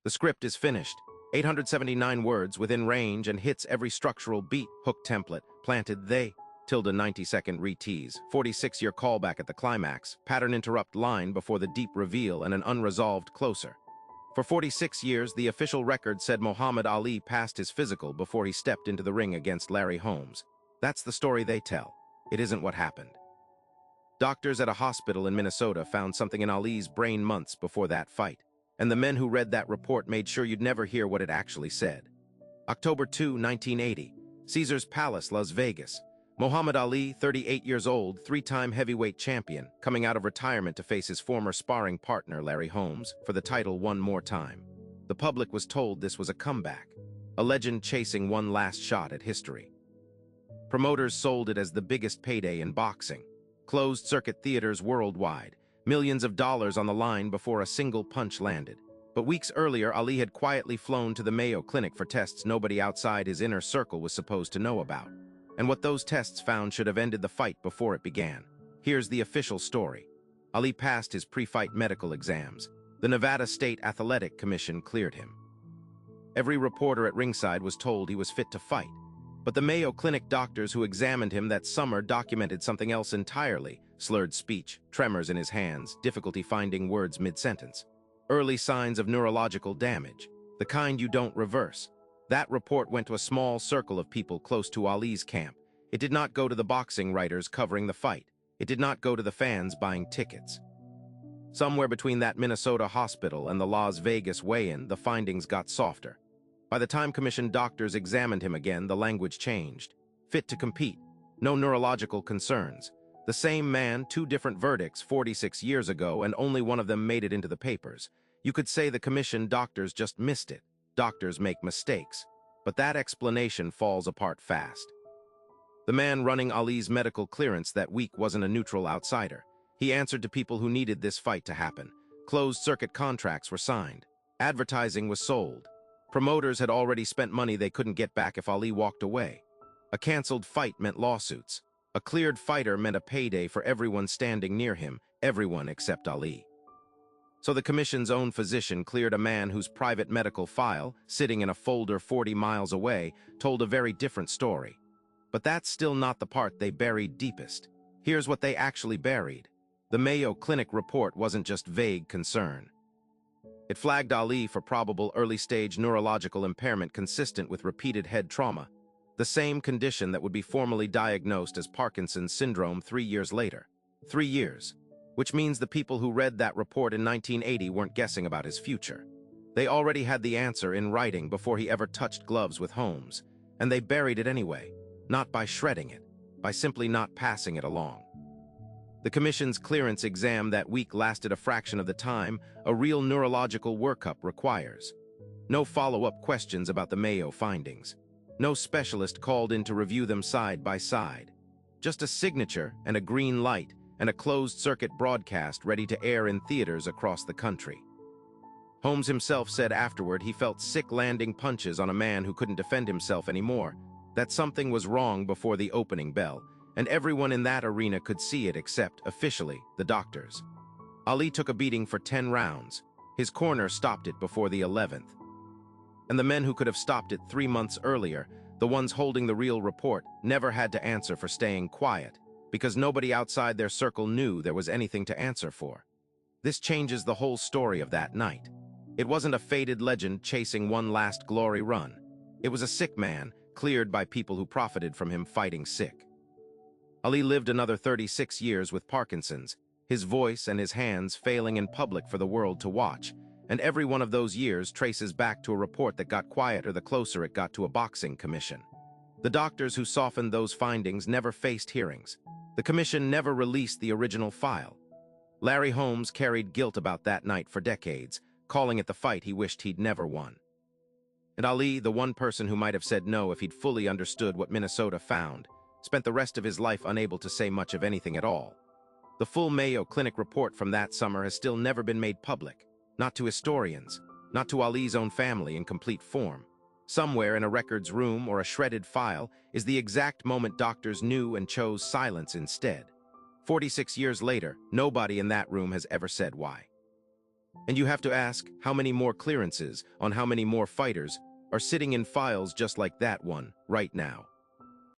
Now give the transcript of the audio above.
The script is finished. 879 words within range and hits every structural beat, hook template, planted they, tilde 90-second re-tease, 46-year callback at the climax, pattern interrupt line before the deep reveal and an unresolved closer. For 46 years, the official record said Muhammad Ali passed his physical before he stepped into the ring against Larry Holmes. That's the story they tell. It isn't what happened. Doctors at a hospital in Minnesota found something in Ali's brain months before that fight, and the men who read that report made sure you'd never hear what it actually said. October 2, 1980, Caesars Palace, Las Vegas. Muhammad Ali, 38 years old, three-time heavyweight champion, coming out of retirement to face his former sparring partner, Larry Holmes, for the title one more time. The public was told this was a comeback, a legend chasing one last shot at history. Promoters sold it as the biggest payday in boxing. Closed-circuit theaters worldwide, millions of dollars on the line before a single punch landed. But weeks earlier, Ali had quietly flown to the Mayo Clinic for tests nobody outside his inner circle was supposed to know about. And what those tests found should have ended the fight before it began. Here's the official story. Ali passed his pre-fight medical exams. The Nevada State Athletic Commission cleared him. Every reporter at ringside was told he was fit to fight. But the Mayo Clinic doctors who examined him that summer documented something else entirely: slurred speech, tremors in his hands, difficulty finding words mid-sentence. Early signs of neurological damage, the kind you don't reverse. That report went to a small circle of people close to Ali's camp. It did not go to the boxing writers covering the fight. It did not go to the fans buying tickets. Somewhere between that Minnesota hospital and the Las Vegas weigh-in, the findings got softer. By the time commission doctors examined him again, the language changed. Fit to compete. No neurological concerns. The same man, two different verdicts 46 years ago, and only one of them made it into the papers. You could say the commission doctors just missed it. Doctors make mistakes. But that explanation falls apart fast. The man running Ali's medical clearance that week wasn't a neutral outsider. He answered to people who needed this fight to happen. Closed-circuit contracts were signed. Advertising was sold. Promoters had already spent money they couldn't get back if Ali walked away. A canceled fight meant lawsuits. A cleared fighter meant a payday for everyone standing near him, everyone except Ali. So the commission's own physician cleared a man whose private medical file, sitting in a folder 40 miles away, told a very different story. But that's still not the part they buried deepest. Here's what they actually buried. The Mayo Clinic report wasn't just vague concern. It flagged Ali for probable early-stage neurological impairment consistent with repeated head trauma, the same condition that would be formally diagnosed as Parkinson's syndrome 3 years later. 3 years, which means the people who read that report in 1980 weren't guessing about his future. They already had the answer in writing before he ever touched gloves with Holmes, and they buried it anyway, not by shredding it, by simply not passing it along. The commission's clearance exam that week lasted a fraction of the time a real neurological workup requires. No follow-up questions about the Mayo findings. No specialist called in to review them side by side. Just a signature and a green light and a closed-circuit broadcast ready to air in theaters across the country. Holmes himself said afterward he felt sick landing punches on a man who couldn't defend himself anymore, that something was wrong before the opening bell, and everyone in that arena could see it except, officially, the doctors. Ali took a beating for 10 rounds. His corner stopped it before the 11th. And the men who could have stopped it 3 months earlier, the ones holding the real report, never had to answer for staying quiet, because nobody outside their circle knew there was anything to answer for. This changes the whole story of that night. It wasn't a faded legend chasing one last glory run. It was a sick man, cleared by people who profited from him fighting sick. Ali lived another 36 years with Parkinson's, his voice and his hands failing in public for the world to watch, and every one of those years traces back to a report that got quieter the closer it got to a boxing commission. The doctors who softened those findings never faced hearings. The commission never released the original file. Larry Holmes carried guilt about that night for decades, calling it the fight he wished he'd never won. And Ali, the one person who might have said no if he'd fully understood what Minnesota found, spent the rest of his life unable to say much of anything at all. The full Mayo Clinic report from that summer has still never been made public, not to historians, not to Ali's own family in complete form. Somewhere in a records room or a shredded file is the exact moment doctors knew and chose silence instead. 46 years later, nobody in that room has ever said why. And you have to ask how many more clearances on how many more fighters are sitting in files just like that one right now.